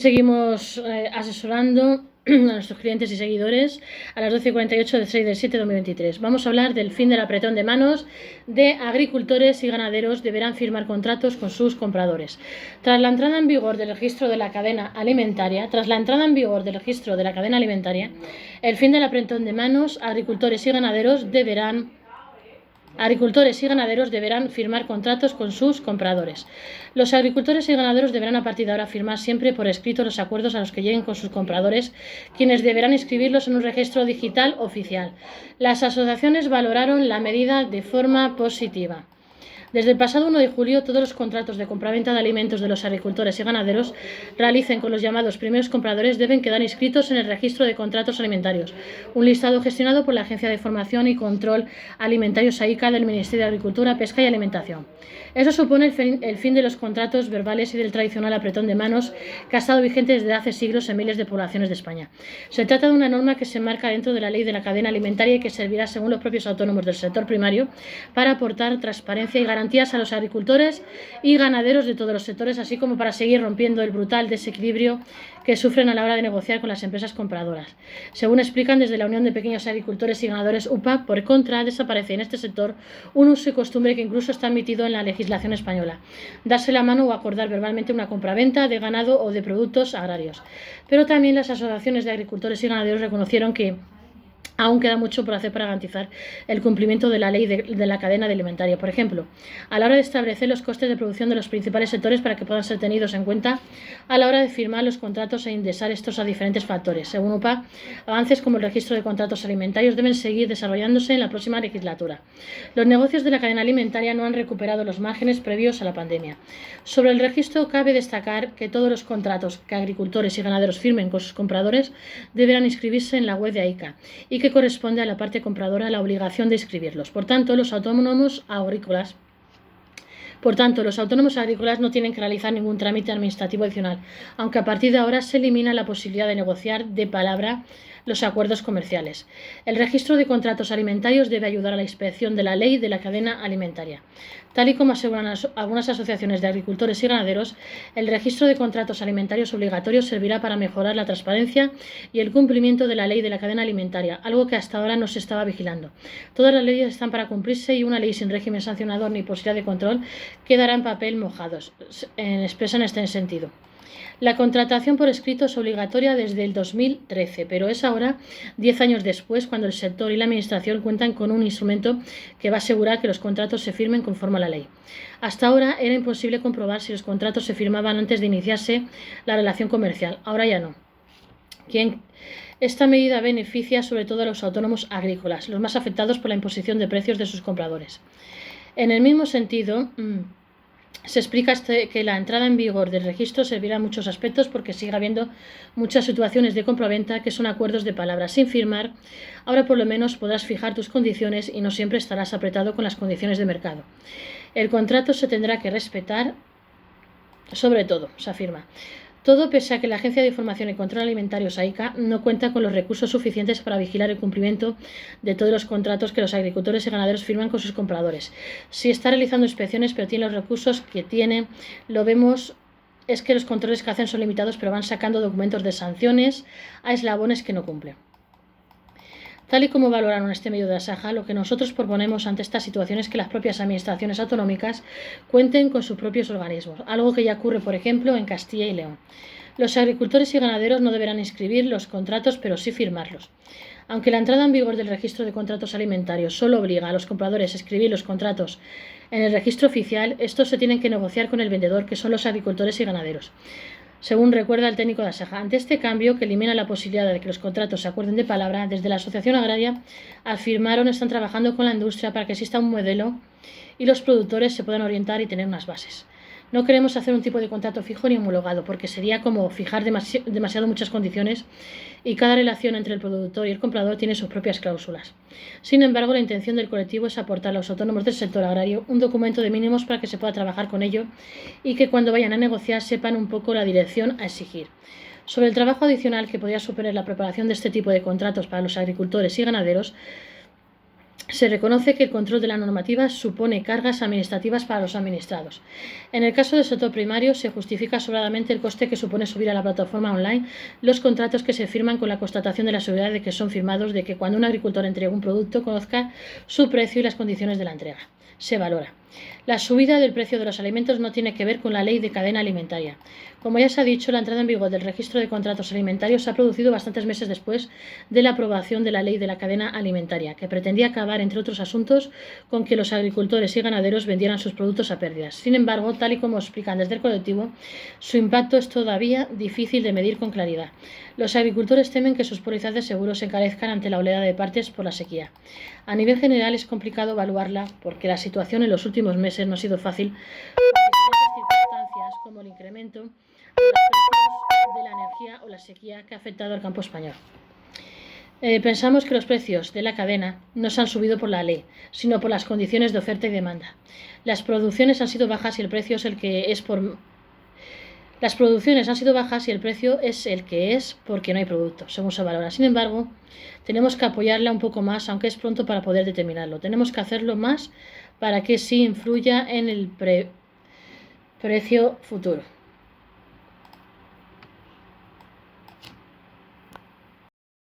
Seguimos asesorando a nuestros clientes y seguidores a las 12:48 del 6 del 7 de 2023. Vamos a hablar del fin del apretón de manos de agricultores y ganaderos deberán firmar contratos con sus compradores. Tras la entrada en vigor del registro de la cadena alimentaria, el fin del apretón de manos, agricultores y ganaderos deberán firmar contratos con sus compradores. Los agricultores y ganaderos deberán a partir de ahora firmar siempre por escrito los acuerdos a los que lleguen con sus compradores, quienes deberán inscribirlos en un registro digital oficial. Las asociaciones valoraron la medida de forma positiva. Desde el pasado 1 de julio, todos los contratos de compraventa de alimentos de los agricultores y ganaderos realicen con los llamados primeros compradores deben quedar inscritos en el registro de contratos alimentarios, un listado gestionado por la Agencia de Formación y Control Alimentarios AICA del Ministerio de Agricultura, Pesca y Alimentación. Eso supone el fin de los contratos verbales y del tradicional apretón de manos que ha estado vigente desde hace siglos en miles de poblaciones de España. Se trata de una norma que se enmarca dentro de la ley de la cadena alimentaria y que servirá, según los propios autónomos del sector primario, para aportar transparencia y garantías a los agricultores y ganaderos de todos los sectores, así como para seguir rompiendo el brutal desequilibrio que sufren a la hora de negociar con las empresas compradoras. Según explican desde la Unión de Pequeños Agricultores y Ganadores UPA, por contra, desaparece en este sector un uso y costumbre que incluso está admitido en la legislación española: darse la mano o acordar verbalmente una compraventa de ganado o de productos agrarios. Pero también las asociaciones de agricultores y ganaderos reconocieron que aún queda mucho por hacer para garantizar el cumplimiento de la ley de la cadena alimentaria. Por ejemplo, a la hora de establecer los costes de producción de los principales sectores para que puedan ser tenidos en cuenta a la hora de firmar los contratos e indexar estos a diferentes factores. Según UPA, avances como el registro de contratos alimentarios deben seguir desarrollándose en la próxima legislatura. Los negocios de la cadena alimentaria no han recuperado los márgenes previos a la pandemia. Sobre el registro, cabe destacar que todos los contratos que agricultores y ganaderos firmen con sus compradores deberán inscribirse en la web de AICA y que corresponde a la parte compradora la obligación de inscribirlos. Por tanto, los autónomos agrícolas no tienen que realizar ningún trámite administrativo adicional, aunque a partir de ahora se elimina la posibilidad de negociar de palabra los acuerdos comerciales. El registro de contratos alimentarios debe ayudar a la inspección de la ley de la cadena alimentaria. Tal y como aseguran algunas asociaciones de agricultores y ganaderos, el registro de contratos alimentarios obligatorios servirá para mejorar la transparencia y el cumplimiento de la ley de la cadena alimentaria, algo que hasta ahora no se estaba vigilando. Todas las leyes están para cumplirse y una ley sin régimen sancionador ni posibilidad de control quedará en papel mojado, expresan este sentido. La contratación por escrito es obligatoria desde el 2013, pero es ahora, 10 años después, cuando el sector y la Administración cuentan con un instrumento que va a asegurar que los contratos se firmen conforme a la ley. Hasta ahora era imposible comprobar si los contratos se firmaban antes de iniciarse la relación comercial, ahora ya no. Esta medida beneficia sobre todo a los autónomos agrícolas, los más afectados por la imposición de precios de sus compradores. En el mismo sentido, se explica que la entrada en vigor del registro servirá en muchos aspectos porque sigue habiendo muchas situaciones de compraventa que son acuerdos de palabra sin firmar. Ahora por lo menos podrás fijar tus condiciones y no siempre estarás apretado con las condiciones de mercado. El contrato se tendrá que respetar sobre todo, se afirma. Todo pese a que la Agencia de Información y Control Alimentarios AICA no cuenta con los recursos suficientes para vigilar el cumplimiento de todos los contratos que los agricultores y ganaderos firman con sus compradores. Si está realizando inspecciones pero tiene los recursos que tiene, lo vemos es que los controles que hacen son limitados, pero van sacando documentos de sanciones a eslabones que no cumplen. Tal y como valoraron este medio de Asaja, lo que nosotros proponemos ante esta situación es que las propias administraciones autonómicas cuenten con sus propios organismos, algo que ya ocurre, por ejemplo, en Castilla y León. Los agricultores y ganaderos no deberán inscribir los contratos, pero sí firmarlos. Aunque la entrada en vigor del registro de contratos alimentarios solo obliga a los compradores a escribir los contratos en el registro oficial, estos se tienen que negociar con el vendedor, que son los agricultores y ganaderos. Según recuerda el técnico de Asaja, ante este cambio, que elimina la posibilidad de que los contratos se acuerden de palabra, desde la Asociación Agraria afirmaron están trabajando con la industria para que exista un modelo y los productores se puedan orientar y tener unas bases. No queremos hacer un tipo de contrato fijo ni homologado, porque sería como fijar demasiado muchas condiciones y cada relación entre el productor y el comprador tiene sus propias cláusulas. Sin embargo, la intención del colectivo es aportar a los autónomos del sector agrario un documento de mínimos para que se pueda trabajar con ello y que cuando vayan a negociar sepan un poco la dirección a exigir. Sobre el trabajo adicional que podría suponer la preparación de este tipo de contratos para los agricultores y ganaderos, Se reconoce que el control de la normativa supone cargas administrativas para los administrados. En el caso del sector primario, se justifica sobradamente el coste que supone subir a la plataforma online los contratos que se firman con la constatación de la seguridad de que son firmados, de que cuando un agricultor entrega un producto conozca su precio y las condiciones de la entrega. Se valora. La subida del precio de los alimentos no tiene que ver con la ley de cadena alimentaria. Como ya se ha dicho, la entrada en vigor del registro de contratos alimentarios se ha producido bastantes meses después de la aprobación de la ley de la cadena alimentaria, que pretendía acabar, entre otros asuntos, con que los agricultores y ganaderos vendieran sus productos a pérdidas. Sin embargo, tal y como explican desde el colectivo, su impacto es todavía difícil de medir con claridad. Los agricultores temen que sus pólizas de seguro se encarezcan ante la oleada de partes por la sequía. A nivel general es complicado evaluarla porque la situación en los últimos meses no ha sido fácil por diferentes circunstancias como el incremento de los precios de la energía o la sequía que ha afectado al campo español. Pensamos que los precios de la cadena no se han subido por la ley, sino por las condiciones de oferta y demanda. Las producciones han sido bajas y el precio es el que es porque no hay producto, según se valora. Sin embargo, tenemos que apoyarla un poco más, aunque es pronto para poder determinarlo. Tenemos que hacerlo más para que sí influya en el precio futuro.